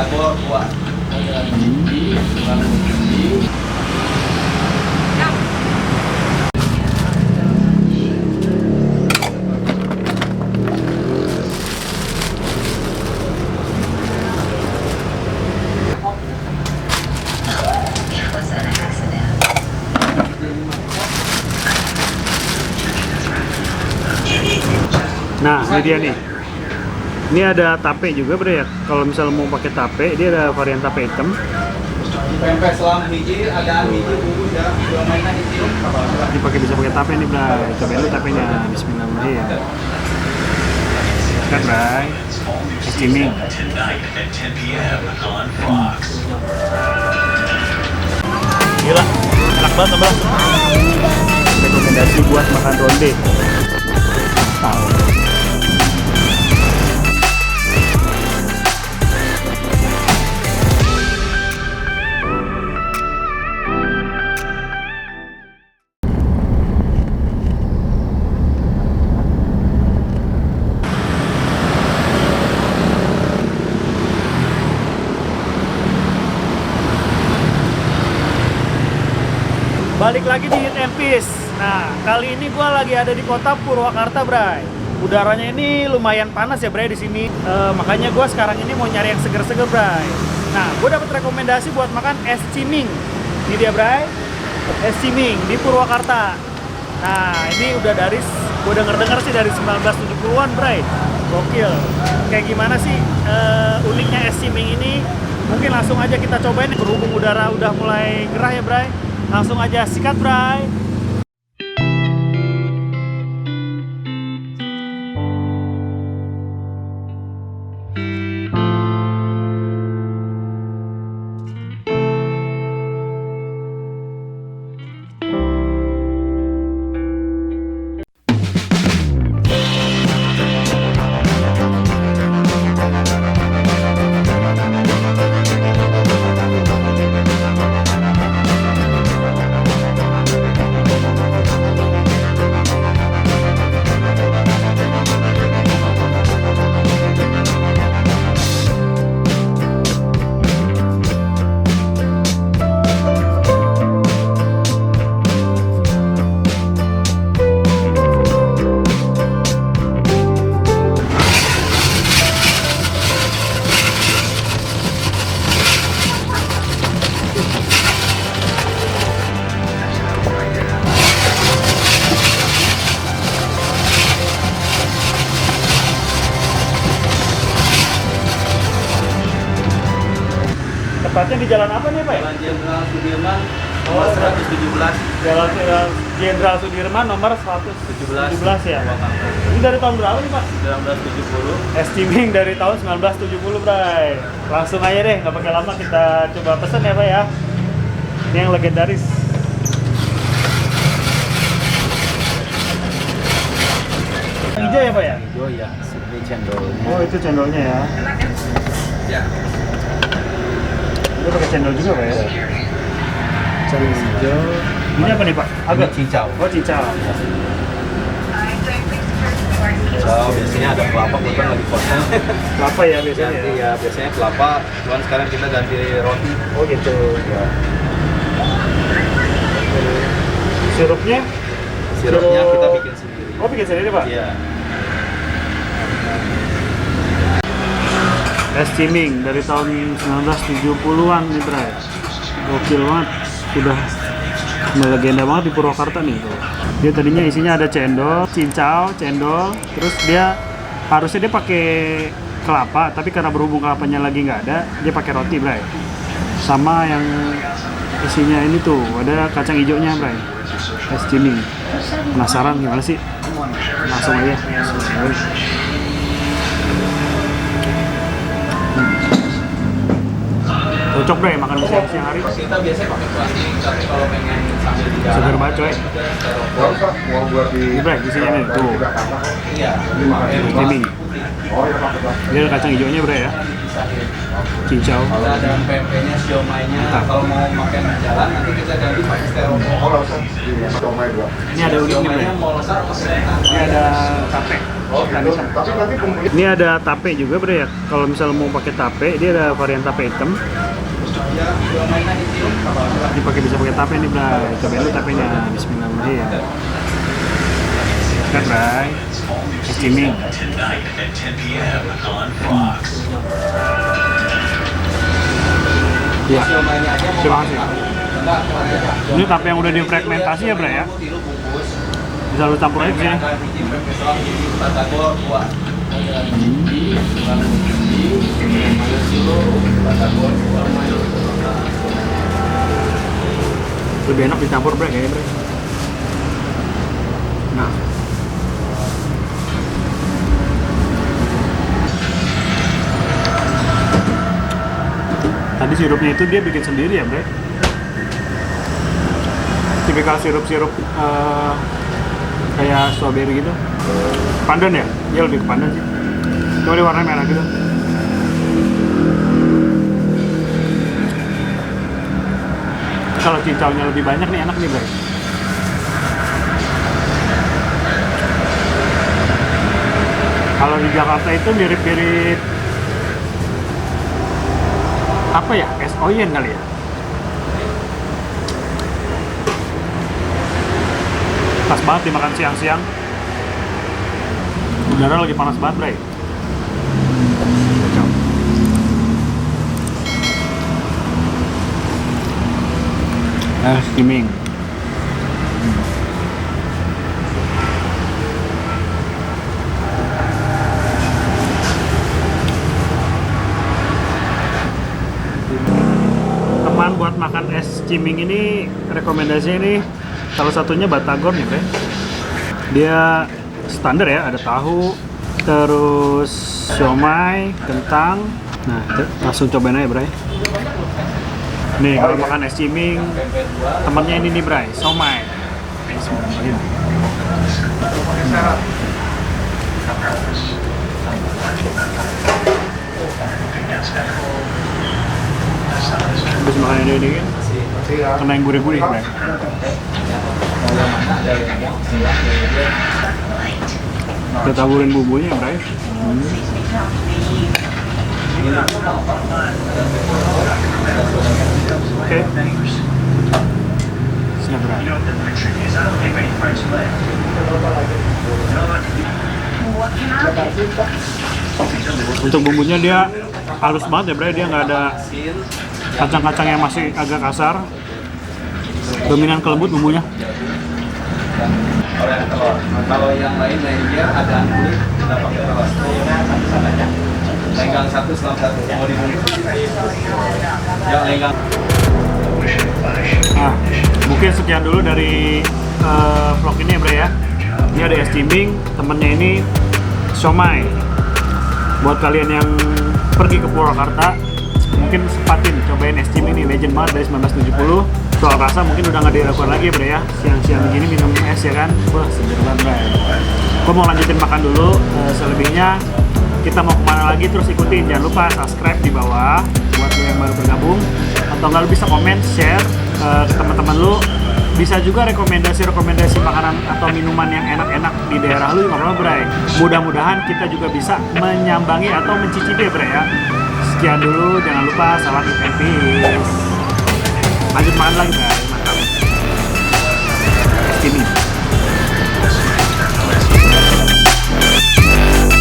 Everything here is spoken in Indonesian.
bolor kuat. Ada biji, kurang biji. Nah, ini dia nih. Ini ada tape juga, bro ya. Kalau misalnya mau pakai tape, dia ada varian tape hitam. Pempek selam hiji, adaan hiji, bubur jarak 2 mainan hiji. Dipakai bisa pakai tape nih, bro. Coba dulu tapenya. Bismillahirrahmanirrahim. Kan, bro. Steaming. Gila, enak banget, bro. Rekomendasi buat makan ronde. Balik lagi di Eat and Peace. Nah, kali ini gue lagi ada di kota Purwakarta, Bray. Udaranya ini lumayan panas ya, Bray, di sini. Makanya gue sekarang ini mau nyari yang seger-seger, Bray. Nah, gue dapat rekomendasi buat makan es ciming. Ini dia, Bray. Es ciming di Purwakarta. Nah, ini udah dari, gue denger sih dari 1970-an, Bray. Gokil. Kayak gimana sih uniknya es ciming ini? Mungkin langsung aja kita cobain. Berhubung udara udah mulai gerah ya, Bray. Langsung aja sikat, Bray. Tepatnya di jalan apa nih, Pak? Jalan Jenderal Sudirman nomor 117. Jalan Jenderal Sudirman nomor 117 ya. Ini dari tahun berapa nih, Pak? 1970. Es ciming dari tahun 1970, Bray. Langsung aja deh, nggak pakai lama kita coba pesen ya, Pak ya. Ini yang legendaris. Hijau ya, Pak ya? Hijau ya, ini cendolnya. Oh, itu cendolnya ya. Ya. Itu pakai cendol juga, Pak ya? Cendol hijau. Ini apa nih, Pak? Agak cincau. Oh, cincau. Cincau biasanya ada kelapa, bukan lagi kosong. Kelapa ya biasanya? Ganti ya, biasanya kelapa. Cuman sekarang kita ganti roti. Oh gitu. Ya. Sirupnya? Sirupnya kita bikin sendiri. Oh, bikin sendiri, Pak? Iya. Es ciming dari tahun 1970-an nih, Bray. Gokil banget. Udah melegenda banget di Purwakarta nih. Dia tadinya isinya ada cendol, cincau, cendol. Terus dia harusnya dia pakai kelapa, tapi karena berhubung kelapanya lagi nggak ada, dia pakai roti, Bray. Sama yang isinya ini tuh, ada kacang hijaunya, Bray. Es ciming. Penasaran gimana sih? Langsung aja. Cocok, Bray, makan siang hari. Kita biasanya pakai plastik, tapi kalau pengen sambil di jalan. Segar banget, coy. Mau buat di Ini, Bray, isinya nih, tuh. Iya. Ciming. Dia ada kacang hijaunya, Bray ya. cincau. Ada pempeknya, siomay-nya. Kalau mau makan jalan nanti kita ganti pakai styrofoam. Oh, nggak usah. Ini siomay dua. Ini ada unik nih, Siomay-nya Bre. mau lesat apa Ini ada tape. Oh, gitu. Tapi nanti kemudian Ini ada tape juga, Bre ya. Kalau misalnya mau pakai tape, dia ada varian tape hitam. Ya, siomay-nya itu apa? Bisa pakai tape nih, Bray. Cobain dulu tapenya. Bismillahirrahmanirrahim. Kan, Bray. Steaming. Iya. Siomay-nya aja mau Terima pakai kasih. tape. Enggak, Ini tape yang udah difermentasi ya, Bray ya. Bisa lu campur aja sih. Lebih enak dicampur, Bre, kayaknya, Bre. Nah. Tadi sirupnya itu dia bikin sendiri ya, Bre. Tipikal sirup-sirup kayak strawberry gitu. Pandan ya? Dia lebih ke pandan sih. Coba dia warnanya merah gitu. Kalau cincaunya lebih banyak nih enak nih, Bray. Kalau di Jakarta itu mirip-mirip apa ya? Es oyen kali ya? Pas banget dimakan siang-siang. Udara lagi panas banget, Bray. Steaming. Teman buat makan es ciming ini rekomendasinya ini salah satunya Batagor nih, Bre. Dia standar ya, ada tahu, terus siomay, kentang. Nah, langsung cobain aja, Bre. Nih, kalau makan es ciming, temennya ini nih, Bray, siomay. Habis makan ini kan, kena yang gurih-gurih, Bray. Kita taburin bumbunya, Bray. Oke. Siap, Bray. Untuk bumbunya dia halus banget ya, Bray. Dia nggak ada kacang-kacang yang masih agak kasar. Dominan ke lembut bumbunya. Kalau yang lain dia ada kulit, nggak pakai telur. Lenggang satu, selam satu. Mau dibungkus? Ya, lenggang. Nah, mungkin sekian dulu dari vlog ini ya, Bre ya. Ini ada es ciming, temennya ini siomay. Buat kalian yang pergi ke Purwakarta, mungkin sempatin cobain es ciming ini, legend banget dari 1970. Soal rasa mungkin udah nggak diragukan lagi, Bre ya. Siang-siang begini minum es ya kan, wah seger banget, Bre. Gue mau lanjutin makan dulu, selebihnya kita mau kemana lagi terus ikutin. Jangan lupa subscribe di bawah buat lo yang baru bergabung, atau nggak lo bisa komen, share ke teman-teman lo. Bisa juga rekomendasi makanan atau minuman yang enak-enak di daerah lu, nggak apa-apa, Bray. Mudah-mudahan kita juga bisa menyambangi atau mencicipi, Bray ya. Sekian dulu, jangan lupa salam eat and peace. Lanjut makan lagi, Bray. Mantap. Ini.